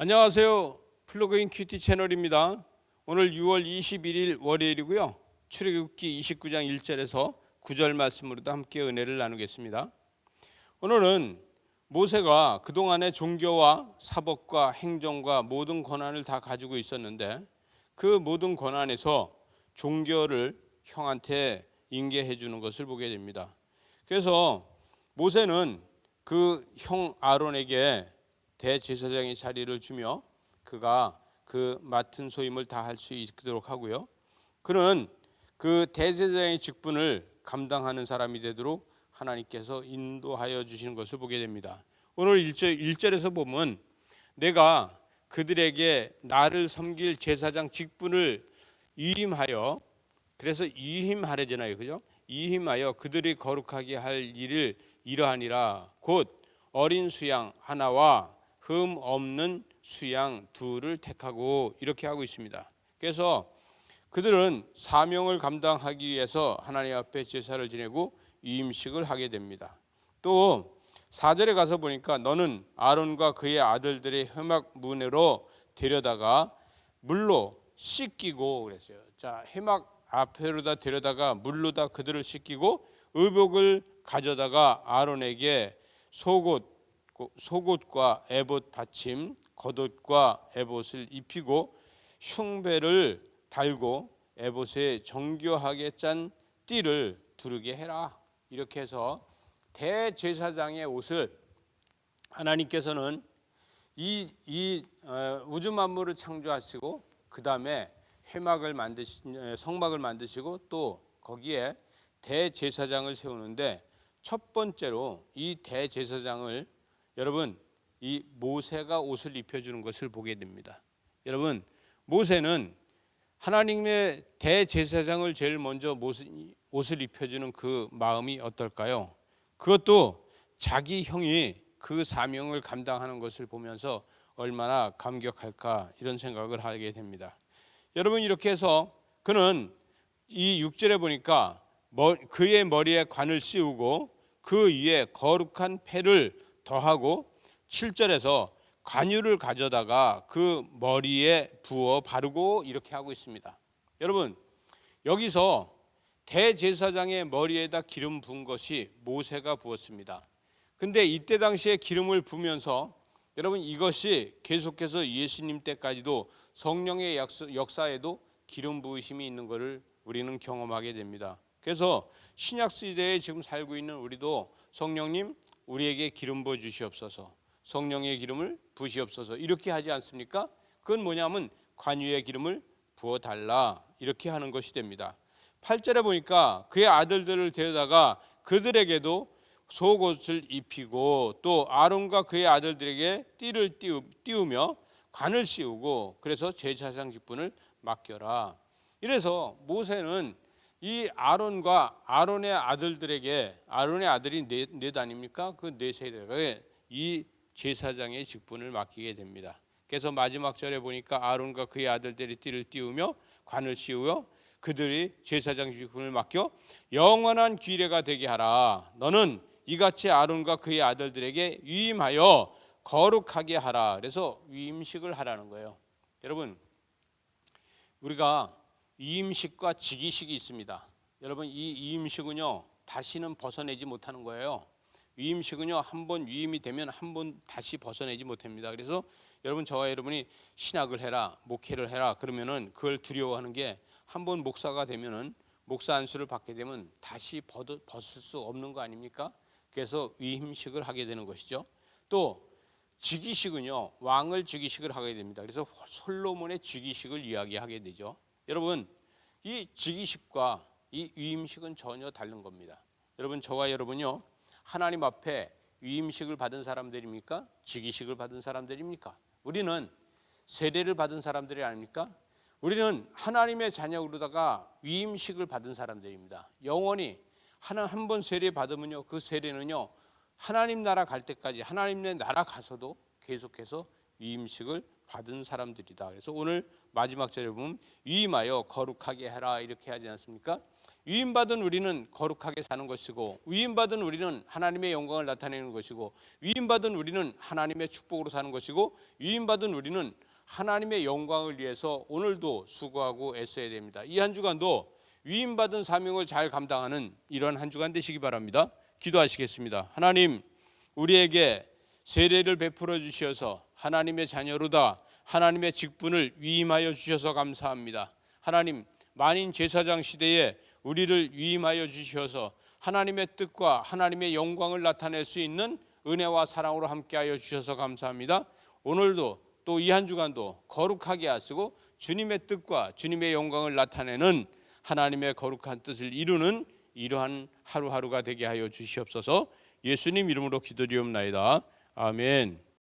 안녕하세요. 플러그인 큐티 채널입니다. 오늘 6월 21일 월요일이고요. 출애굽기 29장 1절에서 9절 말씀으로도 함께 은혜를 나누겠습니다. 오늘은 모세가 그동안의 종교와 사법과 행정과 모든 권한을 다 가지고 있었는데 그 모든 권한에서 종교를 형한테 인계해 주는 것을 보게 됩니다. 그래서 모세는 그 형 아론에게 대제사장의 자리를 주며 그가 그 맡은 소임을 다 할 수 있도록 하고요. 그는 그 대제사장의 직분을 감당하는 사람이 되도록 하나님께서 인도하여 주시는 것을 보게 됩니다. 오늘 1절에서 보면 내가 그들에게 나를 섬길 제사장 직분을 위임하여, 그래서 위임하래잖아요, 그죠? 위임하여 그들이 거룩하게 할 일을 이러하니라. 곧 어린 수양 하나와 흠 없는 수양 둘을 택하고, 이렇게 하고 있습니다. 그래서 그들은 사명을 감당하기 위해서 하나님 앞에 제사를 지내고 위임식을 하게 됩니다. 또 4절에 가서 보니까 너는 아론과 그의 아들들의 회막 문으로 데려다가 물로 씻기고 그랬어요. 자, 회막 앞에로다 데려다가 물로다 그들을 씻기고 의복을 가져다가 아론에게 속옷과 에봇 받침, 겉옷과 에봇을 입히고 흉배를 달고 에봇에 정교하게 짠 띠를 두르게 해라. 이렇게 해서 대제사장의 옷을 하나님께서는 이 우주 만물을 창조하시고 그 다음에 성막을 만드시고 또 거기에 대제사장을 세우는데 첫 번째로 이 대제사장을 여러분 이 모세가 옷을 입혀주는 것을 보게 됩니다. 여러분 모세는 하나님의 대제사장을 제일 먼저 옷을 입혀주는 그 마음이 어떨까요? 그것도 자기 형이 그 사명을 감당하는 것을 보면서 얼마나 감격할까, 이런 생각을 하게 됩니다. 여러분 이렇게 해서 그는 이 6절에 보니까 그의 머리에 관을 씌우고 그 위에 거룩한 패를 더하고 7절에서 관유를 가져다가 그 머리에 부어 바르고, 이렇게 하고 있습니다. 여러분 여기서 대제사장의 머리에다 기름 부은 것이 모세가 부었습니다. 근데 이때 당시에 기름을 부으면서 여러분 이것이 계속해서 예수님 때까지도 성령의 역사에도 기름 부으심이 있는 것을 우리는 경험하게 됩니다. 그래서 신약 시대에 지금 살고 있는 우리도 성령님 우리에게 기름 부어 주시옵소서, 성령의 기름을 부으시옵소서, 이렇게 하지 않습니까? 그건 뭐냐면 관유의 기름을 부어 달라, 이렇게 하는 것이 됩니다. 8절에 보니까 그의 아들들을 데려다가 그들에게도 속옷을 입히고 또 아론과 그의 아들들에게 띠를 띄우며 관을 씌우고 그래서 제사장 직분을 맡겨라. 이래서 모세는 이 아론과 아론의 아들들에게, 아론의 아들이 넷 아닙니까? 그 네 세대에 이 제사장의 직분을 맡기게 됩니다. 그래서 마지막 절에 보니까 아론과 그의 아들들이 띠를 띄우며 관을 씌우며 그들이 제사장 직분을 맡겨 영원한 규례가 되게 하라. 너는 이같이 아론과 그의 아들들에게 위임하여 거룩하게 하라. 그래서 위임식을 하라는 거예요. 여러분 우리가 위임식과 직위식이 있습니다. 여러분 이 위임식은요 다시는 벗어내지 못하는 거예요. 위임식은요 한번 위임이 되면 한번 다시 벗어내지 못합니다. 그래서 여러분 저와 여러분이 신학을 해라, 목회를 해라 그러면은 그걸 두려워하는 게 한번 목사가 되면은 목사 안수를 받게 되면 다시 벗을 수 없는 거 아닙니까? 그래서 위임식을 하게 되는 것이죠. 또 즉위식은요 왕을 즉위식을 하게 됩니다. 그래서 솔로몬의 즉위식을 이야기하게 되죠. 여러분 이 즉위식과 이 위임식은 전혀 다른 겁니다. 여러분 저와 여러분요 하나님 앞에 위임식을 받은 사람들입니까? 즉위식을 받은 사람들입니까? 우리는 세례를 받은 사람들이 아닙니까? 우리는 하나님의 자녀로다가 위임식을 받은 사람들입니다. 영원히 한 번 세례 받으면요 그 세례는요 하나님 나라 갈 때까지, 하나님의 나라 가서도 계속해서 위임식을 받은 사람들이다. 그래서 오늘 마지막 절에 보면 위임하여 거룩하게 해라, 이렇게 하지 않습니까? 위임받은 우리는 거룩하게 사는 것이고, 위임받은 우리는 하나님의 영광을 나타내는 것이고, 위임받은 우리는 하나님의 축복으로 사는 것이고, 위임받은 우리는 하나님의 영광을 위해서 오늘도 수고하고 애써야 됩니다. 이 한 주간도 위임받은 사명을 잘 감당하는 이런 한 주간 되시기 바랍니다. 기도하시겠습니다. 하나님, 우리에게 세례를 베풀어 주셔서 하나님의 자녀로다 하나님의 직분을 위임하여 주셔서 감사합니다. 하나님, 만인 제사장 시대에 우리를 위임하여 주셔서 하나님의 뜻과 하나님의 영광을 나타낼 수 있는 은혜와 사랑으로 함께하여 주셔서 감사합니다. 오늘도 또 이 한 주간도 거룩하게 하시고 주님의 뜻과 주님의 영광을 나타내는 하나님의 거룩한 뜻을 이루는 이러한 하루하루가 되게 하여 주시옵소서. 예수님 이름으로 기도드리옵나이다. 아멘.